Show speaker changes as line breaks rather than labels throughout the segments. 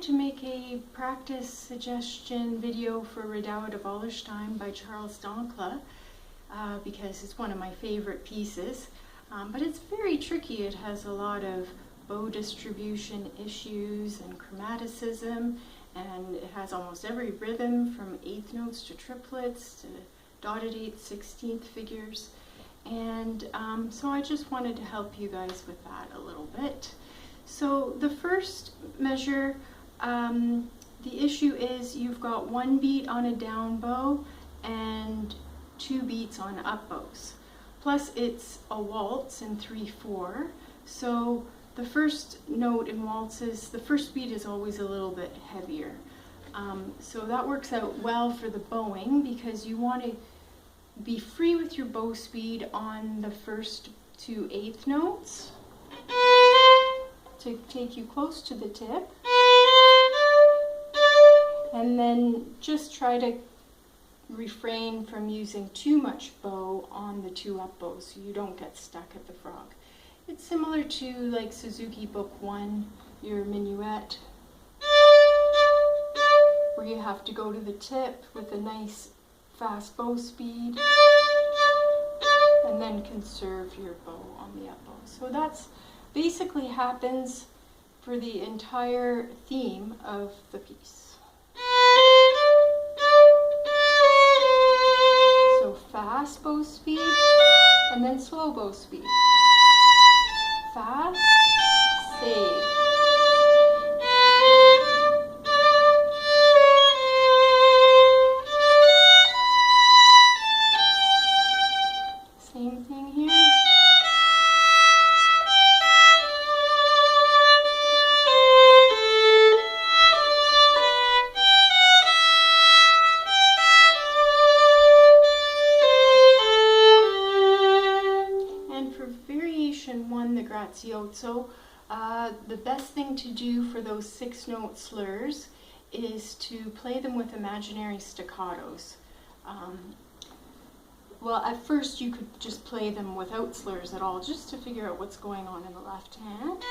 to make a practice suggestion video for Redowa de Wallerstein by Charles Dancla because it's one of my favorite pieces, but it's very tricky. It has a lot of bow distribution issues and chromaticism, and it has almost every rhythm from eighth notes to triplets to dotted eighth, 16th figures, and so I just wanted to help you guys with that a little bit. So the first measure, the issue is you've got one beat on a down bow and 2 beats on up bows. Plus it's a waltz in 3/4, so the first note in waltzes, the first beat is always a little bit heavier. So that works out well for the bowing because you want to be free with your bow speed on the first 2 eighth notes to take you close to the tip, and then just try to refrain from using too much bow on the 2 up bows so you don't get stuck at the frog. It's similar to like Suzuki Book 1, your minuet, where you have to go to the tip with a nice fast bow speed and then conserve your bow on the up bow. So that's basically happens for the entire theme of the piece. So fast bow speed and then slow bow speed. Fast, save. Same thing here. One, the Grazioso, the best thing to do for those 6-note slurs is to play them with imaginary staccatos. Well, at first you could just play them without slurs at all, just to figure out what's going on in the left hand.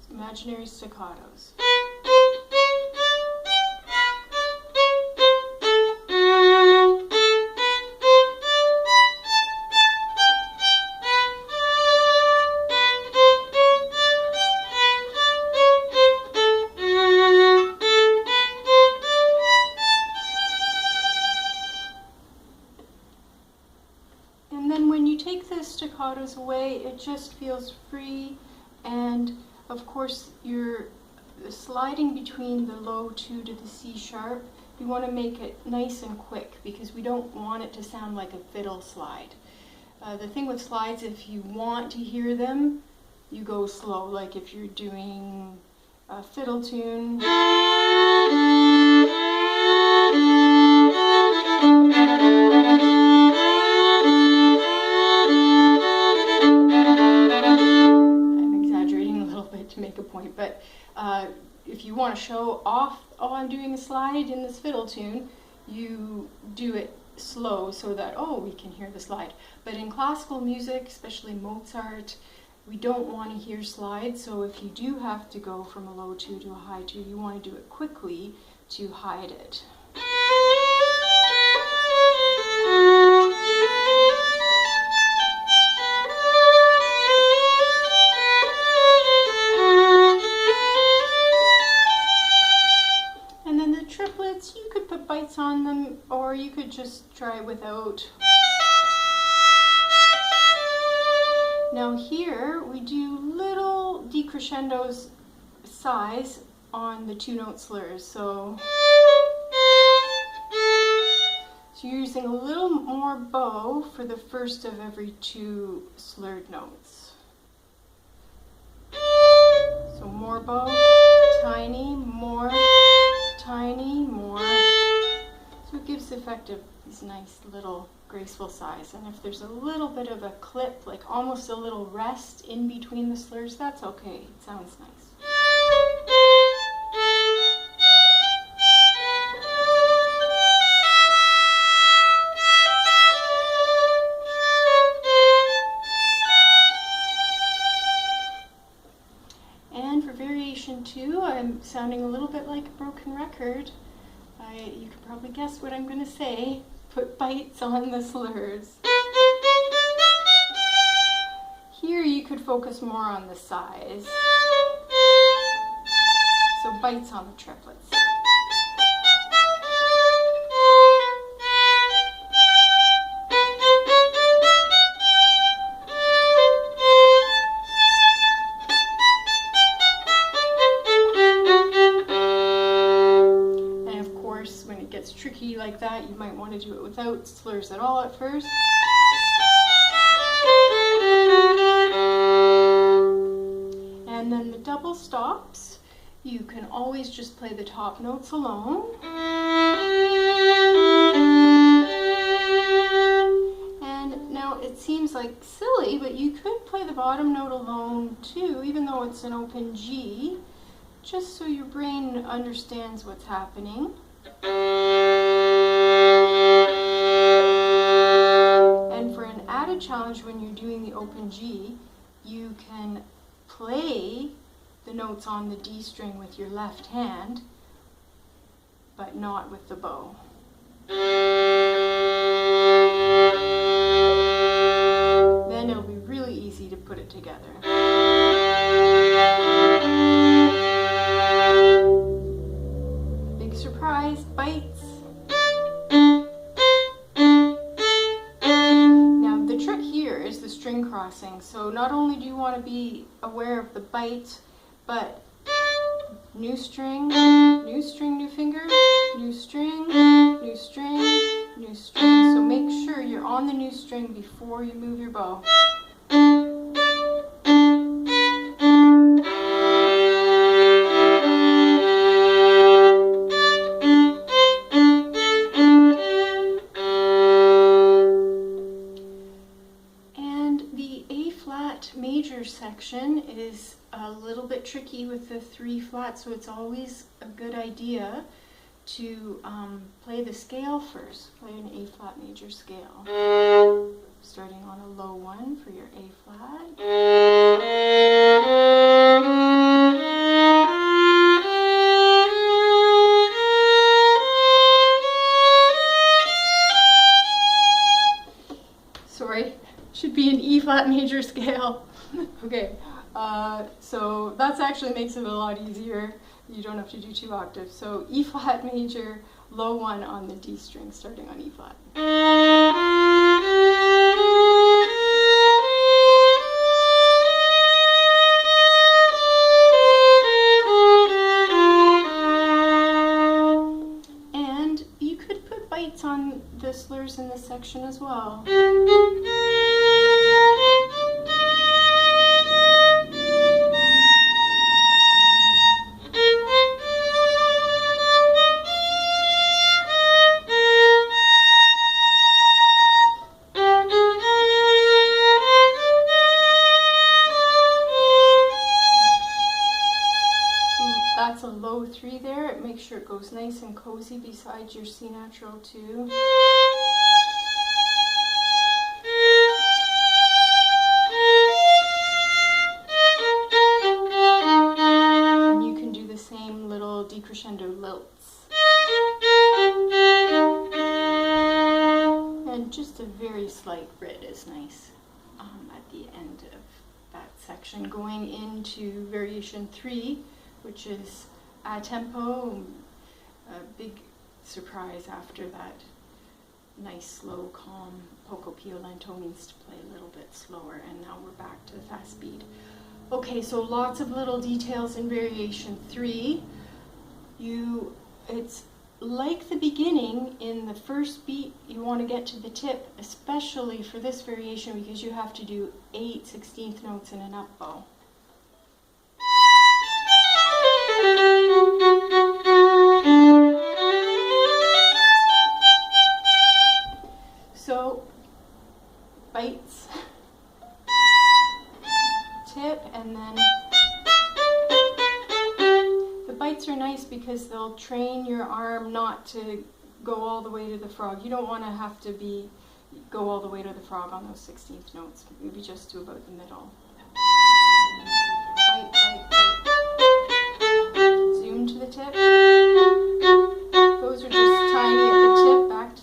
Imaginary staccatos. And then when you take the staccatos away, it just feels free, and of course, you're sliding between the low 2 to the C sharp. You want to make it nice and quick because we don't want it to sound like a fiddle slide. The thing with slides, if you want to hear them, you go slow, like if you're doing a fiddle tune. To make a point, but if you want to show off, oh, I'm doing a slide in this fiddle tune, you do it slow so that, oh, we can hear the slide. But in classical music, especially Mozart, we don't want to hear slides, so if you do have to go from a low 2 to a high 2, you want to do it quickly to hide it. You could put bites on them, or you could just try without. Now here we do little decrescendos size on the 2-note slurs. So you're using a little more bow for the first of every 2 slurred notes. So more bow, tiny, more, tiny, more. So it gives the effect of these nice little graceful sighs. And if there's a little bit of a clip, like almost a little rest in between the slurs, that's okay. It sounds nice. And for variation 2, I'm sounding a little bit like a broken record. You can probably guess what I'm going to say. Put bites on the slurs. Here you could focus more on the sighs. So bites on the triplets. Tricky like that, you might want to do it without slurs at all at first. And then the double stops, you can always just play the top notes alone. And now it seems like silly, but you could play the bottom note alone too, even though it's an open G, just so your brain understands what's happening. And for an added challenge when you're doing the open G, you can play the notes on the D string with your left hand, but not with the bow. Then it'll be really easy to put it together. Big surprise, bites. String crossing. So not only do you want to be aware of the bite, but new string, new finger, new string, new string, new string. So make sure you're on the new string before you move your bow. Section is a little bit tricky with the 3 flats, so it's always a good idea to play the scale first. Play an A flat major scale, starting on a low 1 for your A flat. Sorry, should be an E flat major scale. Okay, so that actually makes it a lot easier. You don't have to do 2 octaves. So E flat major, low 1 on the D string, starting on E flat. And you could put bites on the slurs in this section as well. That's a low 3 there. Make sure it goes nice and cozy beside your C natural 2. And you can do the same little decrescendo lilts. And just a very slight rid is nice at the end of that section. Going into variation 3, which is a tempo, a big surprise after that nice, slow, calm Poco Piu Lento needs to play a little bit slower, and now we're back to the fast speed. Okay, so lots of little details in variation 3. It's like the beginning. In the first beat, you want to get to the tip, especially for this variation, because you have to do 8 16th notes in an up bow. So bites, tip, and then the bites are nice because they'll train your arm not to go all the way to the frog. You don't want to have to go all the way to the frog on those 16th notes. Maybe just to about the middle. Bite, bite, bite. Zoom to the tip. Those are just tiny at the tip. Back to.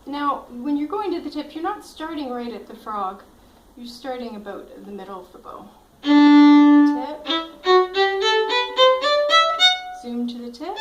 Now, when you're going to the tip, you're not starting right at the frog. You're starting about the middle of the bow. Tip. Zoom to the tip.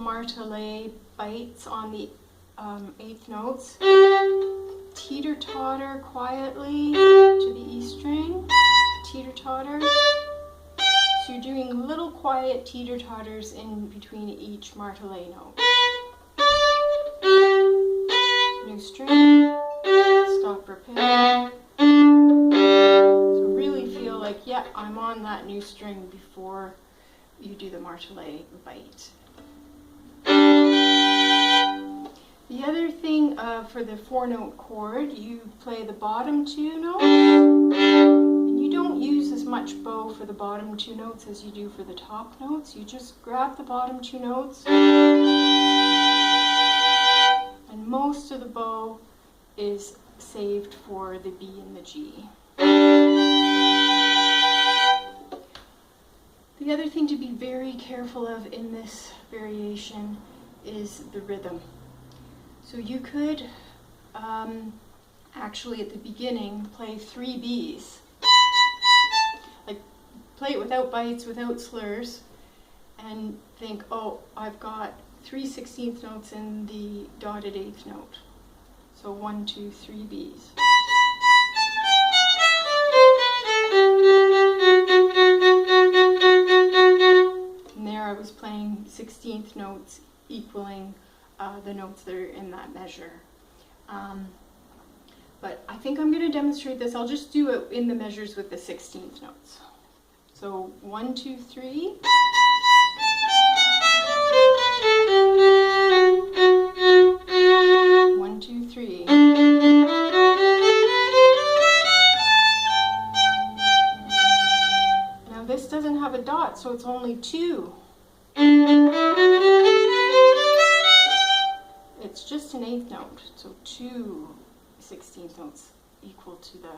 Martele bites on the 8th notes. Teeter-totter quietly to the E string. Teeter-totter. So you're doing little quiet teeter-totters in between each Martele note. New string. Stop repair. So really feel like, yeah, I'm on that new string before you do the Martele bite. The other thing for the 4-note chord, you play the bottom 2 notes, and you don't use as much bow for the bottom 2 notes as you do for the top notes. You just grab the bottom 2 notes, and most of the bow is saved for the B and the G. The other thing to be very careful of in this variation is the rhythm. So you could actually at the beginning play 3 Bs. Like play it without bites, without slurs, and think, oh, I've got 3 16th notes in the dotted 8th note. So 1, 2, 3 Bs. And there I was playing 16th notes equaling the notes that are in that measure. But I think I'm going to demonstrate this. I'll just do it in the measures with the 16th notes. So 1, 2, 3. One, two, three. Now this doesn't have a dot, so it's only 2. It's just an 8th note, so 2 16th notes equal to the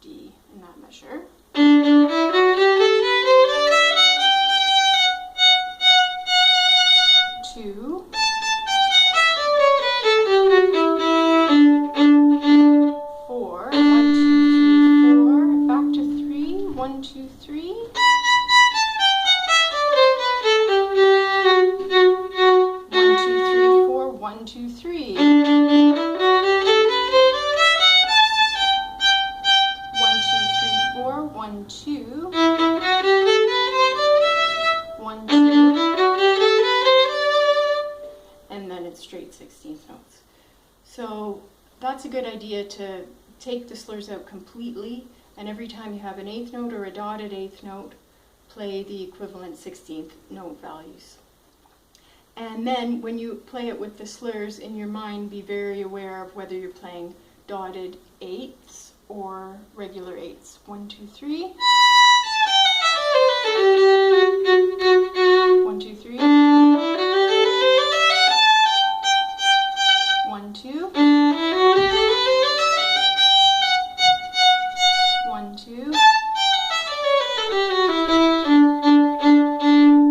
D in that measure. 2. 4. 1, 2, 3, 4. Back to 3. 1, 2, 3. 1, 2, 3. 1, 2, 3, 4. 1, 2. 1, 2. And then it's straight 16th notes. So that's a good idea to take the slurs out completely, and every time you have an 8th note or a dotted 8th note, play the equivalent 16th note values. And then when you play it with the slurs in your mind, be very aware of whether you're playing dotted 8ths or regular 8ths. 1, 2, 3. 1, 2, 3. 1, 2. 1, 2.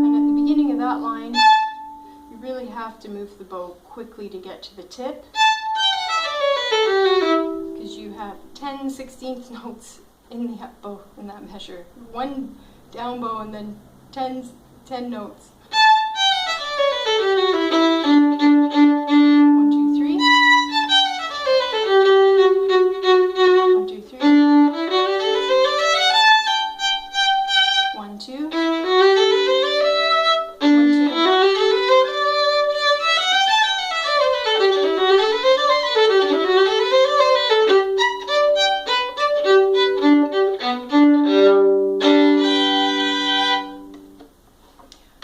And at the beginning of that line, have to move the bow quickly to get to the tip, because you have 10/16 notes in the up bow in that measure. One down bow and then 10 notes. 1, 2, 3. 1, 2, 3. 1, 2. 1, 2.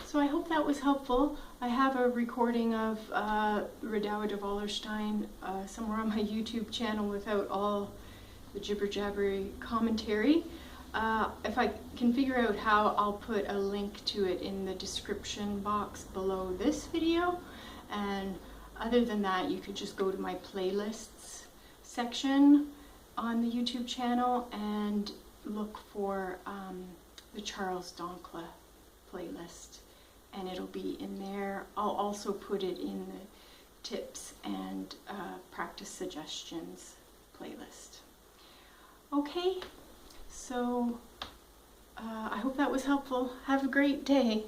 So I hope that was helpful. I have a recording of Redowa de Wallerstein somewhere on my YouTube channel without all the jibber-jabbery commentary. If I can figure out how, I'll put a link to it in the description box below this video. And other than that, you could just go to my playlists section on the YouTube channel and look for the Charles Dancla playlist, and it'll be in there. I'll also put it in the tips and practice suggestions playlist. Okay, so I hope that was helpful. Have a great day.